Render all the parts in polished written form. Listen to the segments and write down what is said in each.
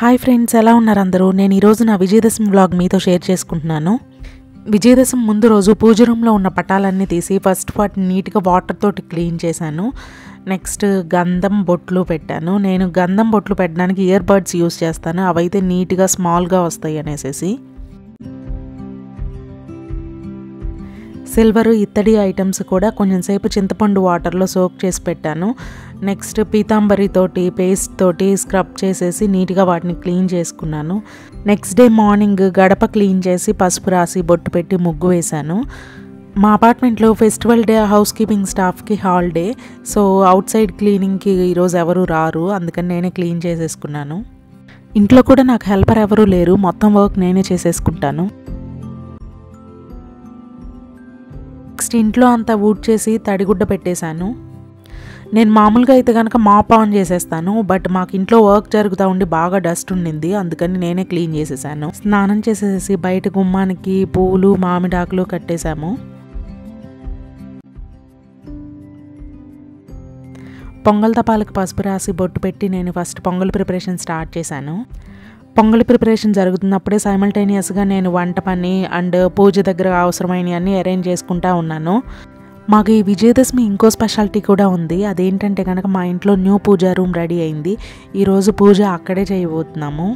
Hi friends, ఎలా ఉన్నారు అందరూ? నేను ఈరోజు నా విజయదశమి వ్లాగ్ మీతో షేర్ చేసుకుంటున్నాను. విజయదశమి ముందు రోజు పూజ రూమ్లో ఉన్న పటాలన్నీ తీసి ఫస్ట్ వాటిని నీట్గా వాటర్ తోటి క్లీన్ చేశాను. నెక్స్ట్ గంధం బొట్లు పెట్టాను. నేను గంధం బొట్లు పెట్టడానికి ఇయర్ బడ్స్ యూస్ చేస్తాను, అవైతే నీట్గా స్మాల్గా వస్తాయి అనేసి. సిల్వర్ ఇత్తడి ఐటమ్స్ కూడా కొంచెం సేపు చింతపండు వాటర్లో సోక్ చేసి పెట్టాను. నెక్స్ట్ పీతాంబరి తోటి పేస్ట్ తోటి స్క్రబ్ చేసేసి నీట్గా వాటిని క్లీన్ చేసుకున్నాను. నెక్స్ట్ డే మార్నింగ్ గడప క్లీన్ చేసి పసుపు రాసి బొట్టు పెట్టి ముగ్గు వేశాను. మా అపార్ట్మెంట్లో ఫెస్టివల్ డే హౌస్ కీపింగ్ స్టాఫ్కి హాలిడే, సో అవుట్ సైడ్ క్లీనింగ్కి ఈరోజు ఎవరు రారు, అందుకని నేనే క్లీన్ చేసేసుకున్నాను. ఇంట్లో కూడా నాకు హెల్పర్ ఎవరూ లేరు, మొత్తం వర్క్ నేనే చేసేసుకుంటాను. నెక్స్ట్ ఇంట్లో అంతా ఊడ్ చేసి తడిగుడ్డ పెట్టేశాను. నేను మామూలుగా అయితే కనుక మాప్ ఆన్ చేసేస్తాను, బట్ మాకు ఇంట్లో వర్క్ జరుగుతూ ఉండి బాగా డస్ట్ ఉండింది, అందుకని నేనే క్లీన్ చేసేసాను. స్నానం చేసేసి బయట గుమ్మానికి పూలు మామిడాకులు కట్టేశాము. పొంగల్ తపాలకు పసుపు రాసి బొట్టు పెట్టి నేను ఫస్ట్ పొంగల్ ప్రిపరేషన్ స్టార్ట్ చేశాను. పొంగల్ ప్రిపరేషన్ జరుగుతున్నప్పుడే సైమల్టేనియస్గా నేను వంట పని అండ్ పూజ దగ్గర అవసరమైనవన్నీ అరేంజ్ చేసుకుంటూ ఉన్నాను. మాకు ఈ విజయదశమి ఇంకో స్పెషాలిటీ కూడా ఉంది. అదేంటంటే కనుక మా ఇంట్లో న్యూ పూజా రూమ్ రెడీ అయింది. ఈరోజు పూజ అక్కడే చేయబోతున్నాము.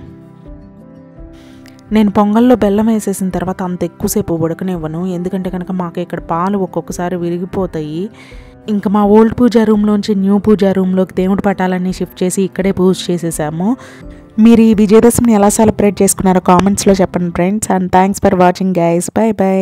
నేను పొంగల్లో బెల్లం వేసేసిన తర్వాత అంత ఎక్కువసేపు ఉడకనివ్వను, ఎందుకంటే కనుక మాకు ఇక్కడ పాలు ఒక్కొక్కసారి విరిగిపోతాయి. ఇంకా మా ఓల్డ్ పూజా రూమ్లోంచి న్యూ పూజా రూమ్లోకి దేవుడి పటాలన్నీ షిఫ్ట్ చేసి ఇక్కడే పూజ చేసేసాము. మీరు ఈ విజయదశమిని ఎలా సెలబ్రేట్ చేసుకున్నారో కామెంట్స్లో చెప్పండి friends. And thanks for watching guys. By by.